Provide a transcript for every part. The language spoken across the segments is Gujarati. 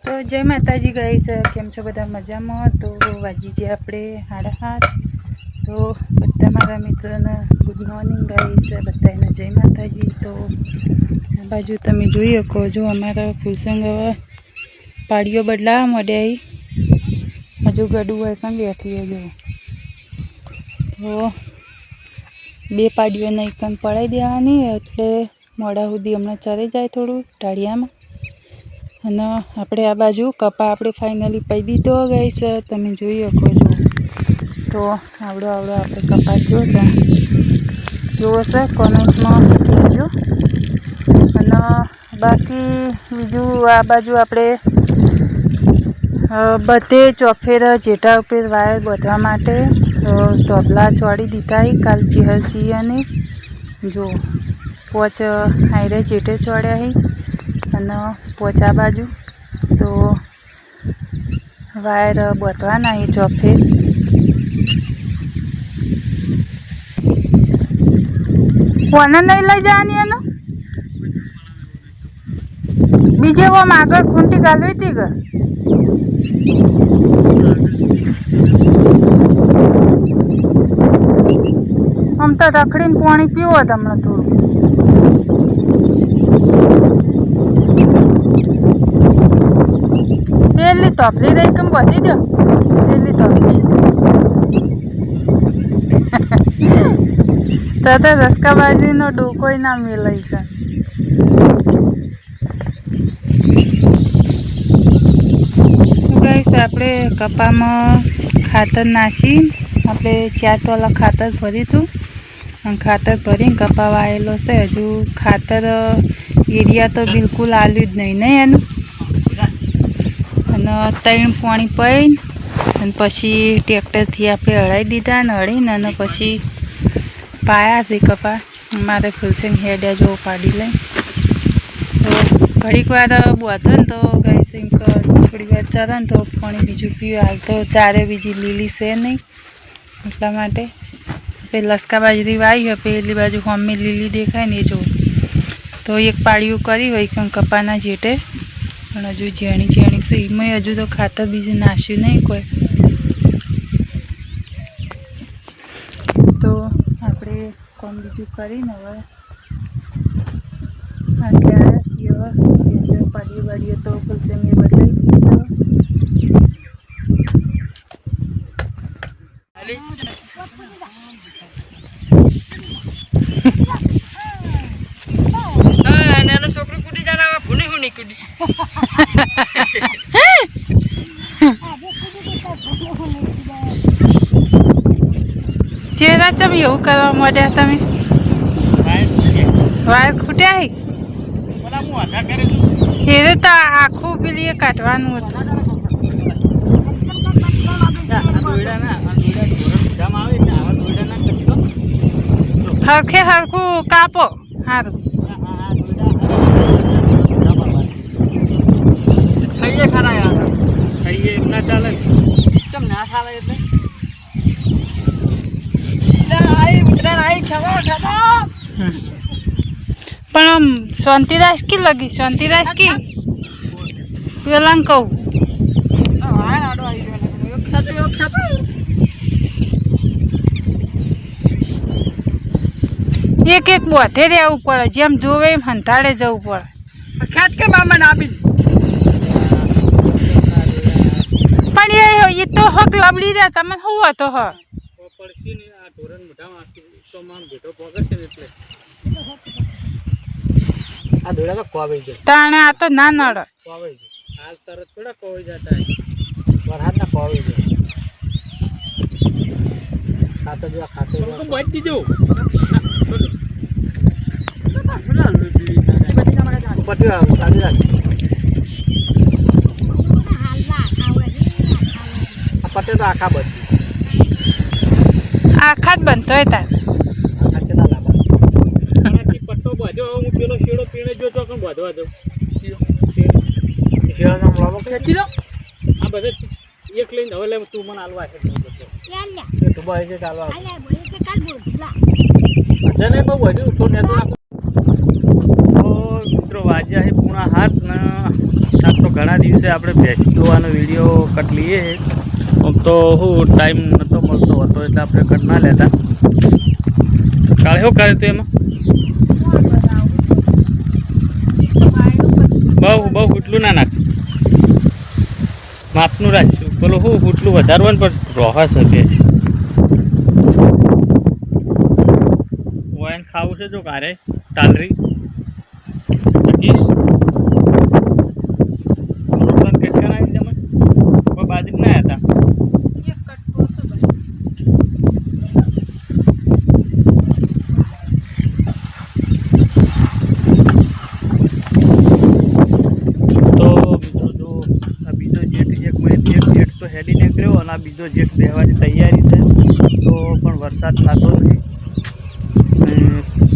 તો જય માતાજી ગાઈસ, કેમ છો બધા મજામાં? તો વાજી જે આપણે 7:30. તો બધા મારા મિત્રોને ગુડ મોર્નિંગ ગાઈસ, બધાને જય માતાજી. તો આ બાજુ તમે જોઈ શકો છો અમારા ફૂલસંગ હવે પાડીઓ બદલાવા માંડ્યા. હજુ ગડું હોય પણ બેઠી જો. તો 2 પાડીઓને એકન પડાવી દેવાની એટલે મોડા સુધી હમણાં ચરી જાય થોડું ટાળિયામાં. અને આપણે આ બાજુ કપા આપણે ફાઇનલી પી દીધો ગાઈસ, તમે જોઈ શકો છો. તો આવડો આપણે કપા થયો છે, જોવો છે કોમેન્ટમાં કહેજો. અને બાકી બીજું આ બાજુ આપણે બધે ચોફેર જેઠા ઉપર વાયર બાંધવા માટે ધોબલા ચોડી દીધા. કાલ ચેહરસી અને જો 5 હાઈરે જેઠે ચોડ્યા અને 5 આ બાજુ તો વાયર બાંધવાના ચોફે. કોને નહીં લઈ જવાની એનો બીજે ઓમ આગળ ખૂંટી ગાલવી હતી કે આમ તો રખડીને પાણી પીવો તમને થોડું. પેલી તોપલી રહી કેમ બધી દો પેલી તોપલી તો રસકાબાજીનો ડોકોય ના મેલાઈ કે. ગાઈસ આપણે કપામાં ખાતર નાસી આપણે 4 ટોલા ખાતર ભર્યું હતું અને ખાતર ભરીને કપા વાયેલો છે. હજુ ખાતર એરિયા તો બિલકુલ આલ્યું જ નહીં એનું. અને 3 પાણી પીને અને પછી ટ્રેક્ટરથી આપણે હળાવી દીધા અને હળીને અને પછી પાયા છે કપા. મારે ફૂલસિંગ હેડ્યા જો પાડી લઈ તો ઘડીક વાર બોધો ને તો ગાઈસ થોડી વાર ચરે ને તો પાણી બીજું પીવું. હાલ તો ચારે બીજી લીલી છે નહીં એટલા માટે લસકા બાજરી વાવી હોય પેલી બાજુ હોમી લીલી દેખાય ને એ જો. તો એક પાળીઓ કરી હોય કે કપાના જેટે પણ હજુ ઝેણી છે એમાં હજુ તો ખાતર બીજું નાખ્યું નહીં કોઈ. તો આપણે કોમ બીજું કરીને હવે આગે આવ્યા છીએ. હવે પાડીઓ વાડીઓ તો ફૂલસંગ એ બદલાઈ દીધી. છોકરો કુડી જાના ભૂની ભૂની કુડી ચેરા ચમ એવું કરવા માંડ્યા તમે? વાયર ખૂટ્યા એ તો આખું પેલી કાઢવાનું હતું. હરખે હરખું કાપો સારું. ખાઈએ ખરા યાર, ખાઈએ ના ચાલે કેમ ના ચાલે એટલે પણ આમ શાંતિદાસ કી લગી શાંતિદાસ કી પેલા કહું એક એક બોથે રહેવું પડે, જેમ જોવે એમ હંતાડે જવું પડે. ખેત કે મામા ના આપી પણ એ તો હક લબડી દે તમે શું હતો હ તાણે આ તો ના નડે. હાલ તરત થોડા કોવી જતા વરહાદ ના કોવી જાય. ખાતર જો ખાતર બચ દીજો પટે તો આખા બધી આખા જ બનતો હોય તાર પટ્ટો બાંધો. હું પેલો શેડો પીણે જોતો પણ બાંધવા દઉં ખેંચી લો આ બધે એક લઈને હવે લે તું મને હાલવા છે મિત્રો વાજ્યા છે 7:30 ને 7 તો ઘણા દિવસે આપણે ભેંસ જોવાનો વિડીયો કટ લઈએ તો હું ટાઈમ નહોતો મળતો હતો એટલે આપણે કટ ના લેતા. કાલે શું કરે તું એમાં? બહુ એટલું ના નાખ, માપનું રાખશું. પેલું શું એટલું વધારવાનું પણ રોહા શકે. વાઈન ખાવું છે જો કારે ટાલરી રોટલા કેટલા નાખી તમે કોઈ બાજરી ના હતા. હેડી નીકળ્યો અને આ બીજો જેઠ દેવાની તૈયારી છે તો પણ વરસાદ થતો નથી.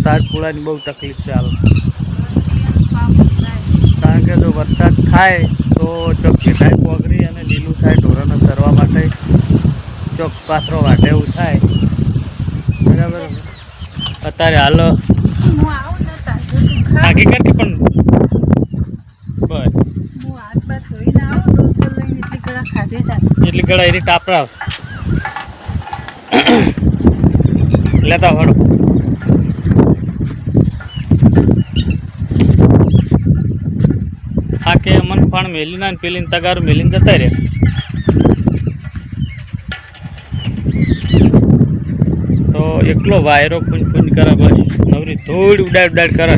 સાજ પૂળાની બહુ તકલીફ છે હાલ, કારણ કે જો વરસાદ થાય તો ચોખ્ખી થાય પોગરી અને લીલું થાય ઢોરોને ચરવા માટે ચોક પાથરો વાટે એવું થાય. બરાબર. અત્યારે હાલ આગી કરતી પણ બસ એટલી ગળા એરી ટાપરા લેતા વળો. આ કે મન પણ મેલી ના પેલી તગારું મેલીને જતા રહ્યા. તો એકલો વાયરો પૂંજ કરે બસ નવરી ધૂળ ઉડાડ કરે.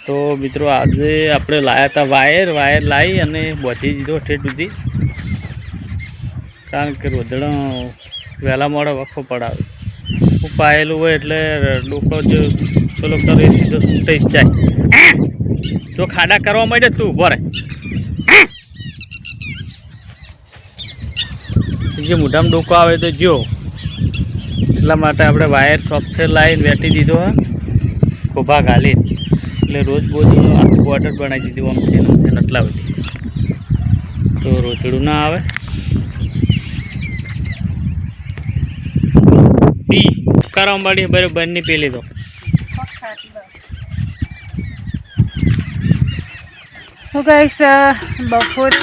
તો મિત્રો આજે આપણે લાવ્યા હતા વાયર લાવી અને બોધી દીધો ઠેઠ સુધી, કારણ કે રોદડો વહેલા મોડો વખો પડાવે. પાયેલું હોય એટલે ડોકો જો પેલો કરે સીધો થઈ જાય. જો ખાડા કરવા માંડે તું ઉભો રહે, જે મોઢામાં ડોકો આવે તો જો એટલા માટે આપણે વાયર સોફ્ટવેર લાવીને વેટી દીધો હા ખોભા ઘાલીને. એટલે રોજ આખું બોર્ડર બનાવી દીધી આમથી નટલા બધી, તો રોજડું ના આવે. કરવા મળી બરોબર ની પેલી તો હું ગાઈસ બપોરે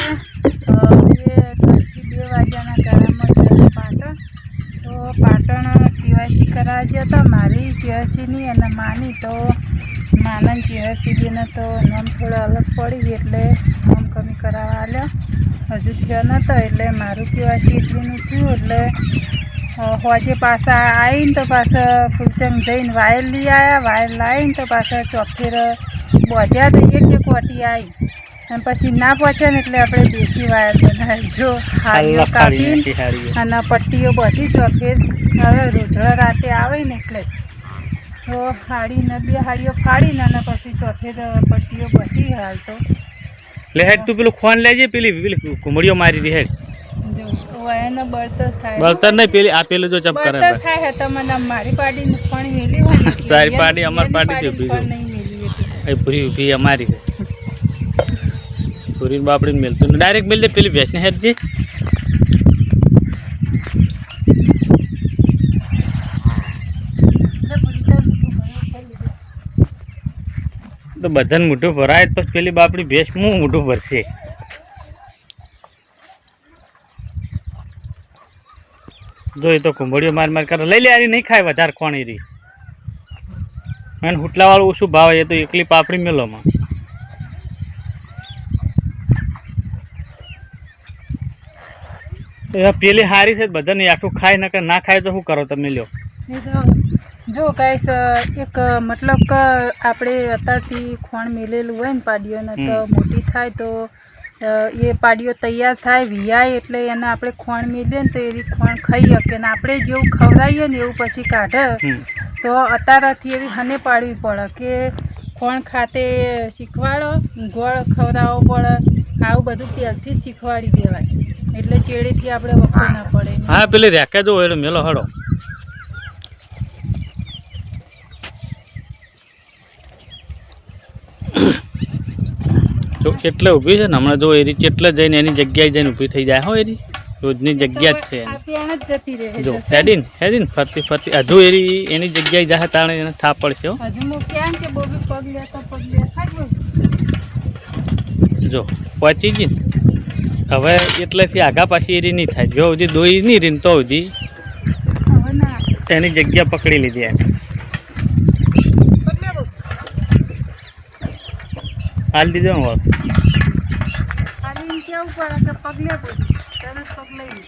2 વાગ્યાના ગાળામાં પાટણ. તો પાટણ કેવાયસી કરાવવા ગયા હતા મારી જેહસીની અને માની. તો માનન જેહસીને તો નામ થોડા અલગ પડી એટલે નામ કમી કરાવવા આવ્યા. હજુ થયો નહોતો એટલે મારું કેવાયસી એટલીનું થયું. એટલે હોજે પાછા આવીને તો પાછા ફૂલસંગ જઈને વાયર લઈ આવ્યા. વાયર લાવીને તો પાછા ચોફેર બોધ્યા તો એક વાટી આવી અને પછી ના પહોંચે ને એટલે આપણે દેશી વાયર બનાવી જો હાડીઓ કાપીને અને પટ્ટીઓ બધી ચોફેર. હવે રોજડા રાતે આવે ને એટલે તો હાડીને 2 હાડીઓ ફાડીને અને પછી ચોફેર પટ્ટીઓ બધી હાલ તો લે હેડ તું પેલું ખોન લેજે પેલી કુમડીઓ મારી દે હેડ. બળતર નહીં પેલી આ પેલું જો ચપ કરે થાય તો મને મારી પાડી પણ મેલી હોય તારી પાડી અમાર પાડી ઊભી એ પૂરી ઊભી અમારી પૂરી બાપડી મેલતું ડાયરેક્ટ મેલ દે પેલી ભેંસને હેડ જે. તો બધાને મોઢું ભરાય પછી પેલી બાપડી ભેંસ હું મોઢું ભરશે. જો એ તો કુંભળીઓ માર કરે લઈ લે આરી નહીં ખાય વધારે કોણ એરી મને હુટલાવાળું ઓછું ભાવે. એ તો એકલી પાપડી મેલોમાં પેલી હારી છે બધાને આખું ખાય ના ખાય તો શું કરો તમે લ્યો. જો ગાઈસ એક મતલબ કે આપણે અત્યારથી ખોણ મેલેલું હોય ને પાડીઓને તો મોટી થાય તો એ પાડીઓ તૈયાર થાય વિયાય એટલે એને આપણે ખોણ મેલીએ ને તો એવી ખોણ ખાઈ શકીએ ને આપણે જેવું ખવડાવીએ ને એવું પછી કાઢે. તો અત્યારથી એવી હને પાડવી પડે કે ખોણ ખાતે શીખવાડો, ગોળ ખવડાવવો પડે, આવું બધું પહેલથી જ શીખવાડી દેવાય એટલે ચેડીથી આપણે વખો ના પડે. હા પેલી રેકે જો એટલે મેલો હડો તો એટલે ઊભી છે ને હમણાં જો એરી કેટલે જઈને એની જગ્યાએ જઈને ઊભી થઈ જાય. હો એરી રોજની જગ્યા જ છે આ એની. ત્યાં જ જતી રહે જો જશે. હેડીન ફરતી ફરતી હજુ એની જગ્યાએ જાહે તાણે એને થાપ પડશે હો. હજુ હું ક્યાં કે બોબી પગ લે થાય જો પહોંચી ગઈ ને. હવે એટલેથી આગા પાછી એરી નહીં થાય. જો સુધી દોઈ નહીં રીને તો સુધી હવે ના એની જગ્યા પકડી લીધી એને. હાલ દીધો ને વળ. ખાલી એમ કેવું પડે કે પગ લે બોબી તરત પગ લઈ લે.